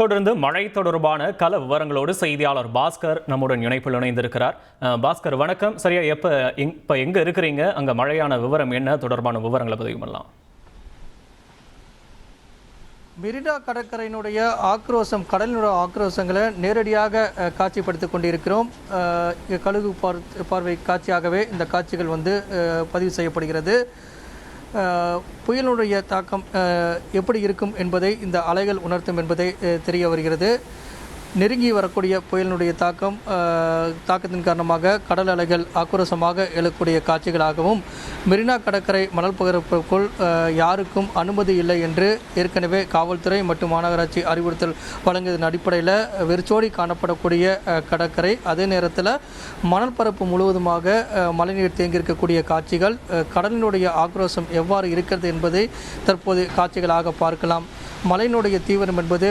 தொடர்ந்து மழை தொடர்பான கள விவரங்களோடு செய்தியாளர் பாஸ்கர் நம்முடன் இணைப்பில் இணைந்திருக்கிறார். பாஸ்கர் வணக்கம். சரியா இப்ப எங்க இருக்கிறீங்க? அங்க மழையான விவரம் என்ன தொடர்பான விவரங்களை பதிவு பண்ணலாம். மெரினா கடற்கரையினுடைய ஆக்ரோஷம், கடலினுடைய ஆக்ரோஷங்களை நேரடியாக காட்சிப்படுத்திக் கொண்டிருக்கிறோம். கழுகு பார்வை காட்சியாகவே இந்த காட்சிகள் பதிவு செய்யப்படுகிறது. புயலுடைய தாக்கம் எப்படி இருக்கும் என்பதை இந்த அலைகள் உணர்த்தும் என்பதை தெரிய வருகிறது. நெருங்கி வரக்கூடிய புயலினுடைய தாக்கத்தின் காரணமாக கடல் அலைகள் ஆக்ரோஷமாக எழக்கூடிய காட்சிகளாகவும், மெரினா கடற்கரை மணல் பரப்புக்குள் யாருக்கும் அனுமதி இல்லை என்று ஏற்கனவே காவல்துறை மற்றும் மாநகராட்சி அறிவுறுத்தல் வழங்கியதன் அடிப்படையில் வெறிச்சோடி காணப்படக்கூடிய கடற்கரை, அதே நேரத்தில் மணல் பரப்பு முழுவதுமாக மழைநீர் தேங்கியிருக்கக்கூடிய காட்சிகள், கடலினுடைய ஆக்ரோஷம் எவ்வாறு இருக்கிறது என்பதை தற்போது காட்சிகளாக பார்க்கலாம். மழையினுடைய தீவிரம் என்பது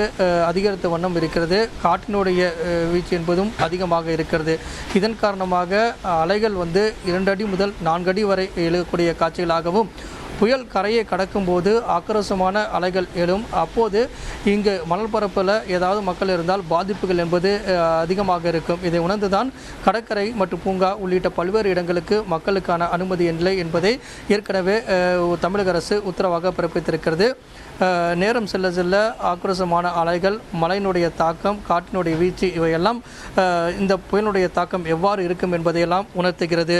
அதிகரித்த வண்ணம் இருக்கிறது. காற்றினுடைய வீச்சு என்பதும் அதிகமாக இருக்கிறது. இதன் காரணமாக அலைகள் 2 அடி முதல் 4 அடி வரை எழுகக்கூடிய காட்சிகளாகவும், புயல் கரையை கடக்கும் போது ஆக்ரோஷமான அலைகள் எழும். அப்போது இங்கு மணல் பரப்பில் ஏதாவது மக்கள் இருந்தால் பாதிப்புகள் என்பது அதிகமாக இருக்கும். இதை உணர்ந்துதான் கடற்கரை மற்றும் பூங்கா உள்ளிட்ட பல்வேறு இடங்களுக்கு மக்களுக்கான அனுமதி இல்லை என்பதை ஏற்கனவே தமிழக அரசு உத்தரவாக பிறப்பித்திருக்கிறது. நேரம் செல்ல செல்ல ஆக்ரோஷமான அலைகள், மழையினுடைய தாக்கம், காற்றினுடைய வீச்சு இவையெல்லாம் இந்த புயலுடைய தாக்கம் எவ்வாறு இருக்கும் என்பதையெல்லாம் உணர்த்துகிறது.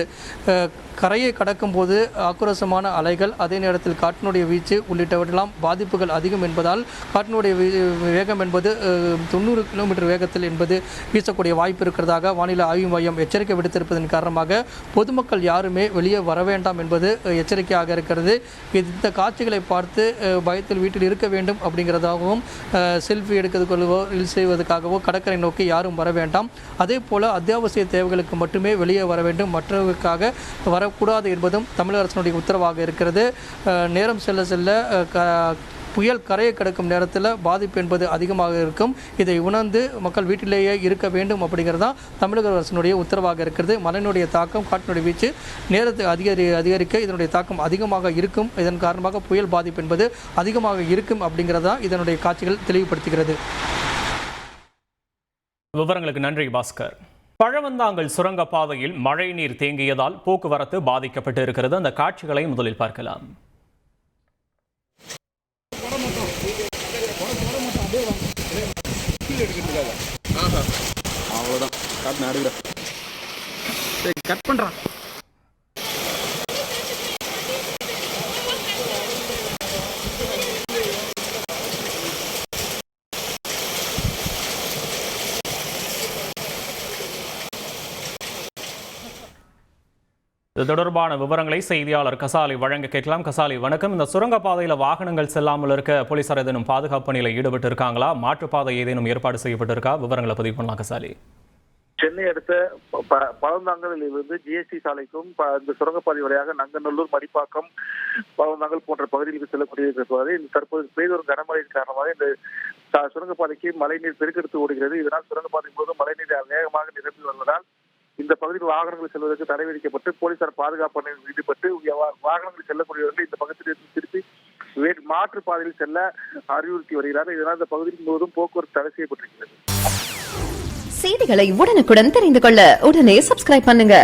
கரையை கடக்கும் போது ஆக்ரோஷமான அலைகள், அதே நேரத்தில் காற்றினுடைய வீச்சு உள்ளிட்டவற்றெல்லாம் பாதிப்புகள் அதிகம் என்பதால் காற்றினுடைய வேகம் என்பது 90 கிலோமீட்டர் வேகத்தில் என்பது வீசக்கூடிய வாய்ப்பு இருக்கிறதாக வானிலை ஆய்வு மையம் எச்சரிக்கை விடுத்திருப்பதன் காரணமாக பொதுமக்கள் யாருமே வெளியே வர வேண்டாம் என்பது எச்சரிக்கையாக இருக்கிறது. இந்த காட்சிகளை பார்த்து பயத்தில் வீட்டில் இருக்க வேண்டும் அப்படிங்கிறதாகவும், செல்ஃபி எடுக்கிறதுக்கோ ரீல்ஸ் செய்வதற்காகவோ கடற்கரை நோக்கி யாரும் வர வேண்டாம். அதே போல் அத்தியாவசிய தேவைகளுக்கு மட்டுமே வெளியே வர வேண்டும், மற்றவர்களுக்காக வரக்கூடாது என்பதும் தமிழக அரசினுடைய உத்தரவாக இருக்கிறது. நேரம் செல்ல செல்ல புயல் கரையை கடக்கும் நேரத்தில் பாதிப்பு என்பது அதிகமாக இருக்கும். இதை உணர்ந்து மக்கள் வீட்டிலேயே இருக்க வேண்டும் அப்படிங்கிறதான் தமிழக அரசினுடைய உத்தரவாக இருக்கிறது. மழையினுடைய தாக்கம், காற்றினுடைய வீச்சு நேரத்தை அதிகரிக்க இதனுடைய தாக்கம் அதிகமாக இருக்கும். இதன் காரணமாக புயல் பாதிப்பு என்பது அதிகமாக இருக்கும் அப்படிங்கிறதா இதனுடைய காட்சிகள் தெளிவுபடுத்துகிறது. விவரங்களுக்கு நன்றி பாஸ்கர். பழவந்தாங்கல் சுரங்கப்பாதையில் மழை நீர் தேங்கியதால் போக்குவரத்து பாதிக்கப்பட்டு இருக்கிறது. அந்த காட்சிகளை முதலில் பார்க்கலாம். அவ்வளோதான் கட் பண்றான். இது தொடர்பான விவரங்களை செய்தியாளர் கசாலி வழங்க கேட்கலாம். கசாலி வணக்கம். இந்த சுரங்கப்பாதையில் வாகனங்கள் செல்லாமல் இருக்க போலீசார் ஏதேனும் பாதுகாப்பு பணியில் ஈடுபட்டு இருக்காங்களா? மாற்றுப்பாதை ஏதேனும் ஏற்பாடு செய்யப்பட்டிருக்கா? விவரங்களை பதிவு பண்ணலாம் கசாலி. சென்னை அடுத்த பழந்தாங்கலில் இருந்து ஜிஎஸ்டி சாலைக்கும் இந்த சுரங்கப்பாதை வழியாக நங்கநல்லூர், மடிப்பாக்கம், பழந்தாங்கல் போன்ற பகுதிகளுக்கு செல்லக்கூடிய பாதை தற்போது பெய்த ஒரு கனமழையின் காரணமாக இந்த சுரங்கப்பாதைக்கு மழைநீர் பெருக்கெடுத்து ஓடுகிறது. இதனால் சுரங்கப்பாதை முழுவதும் மழைநீர் வேகமாக நிரம்பி வருவதால் இந்த பகுதியில் வாகனங்கள் செல்வதற்கு தடை விதிக்கப்பட்டு போலீசார் பாதுகாப்பு பணியில் ஈடுபட்டு வாகனங்கள் செல்லக்கூடியவர்கள் இந்த பகுதியில் திருப்பி மாற்று பாதையில் செல்ல அறிவுறுத்தி வருகிறார்கள். இதனால் இந்த பகுதியில் முழுவதும் போக்குவரத்து தடை செய்யப்பட்டிருக்கிறது. செய்திகளை உடனுக்குடன் தெரிந்து கொள்ள உடனே சப்ஸ்கிரைப் பண்ணுங்க.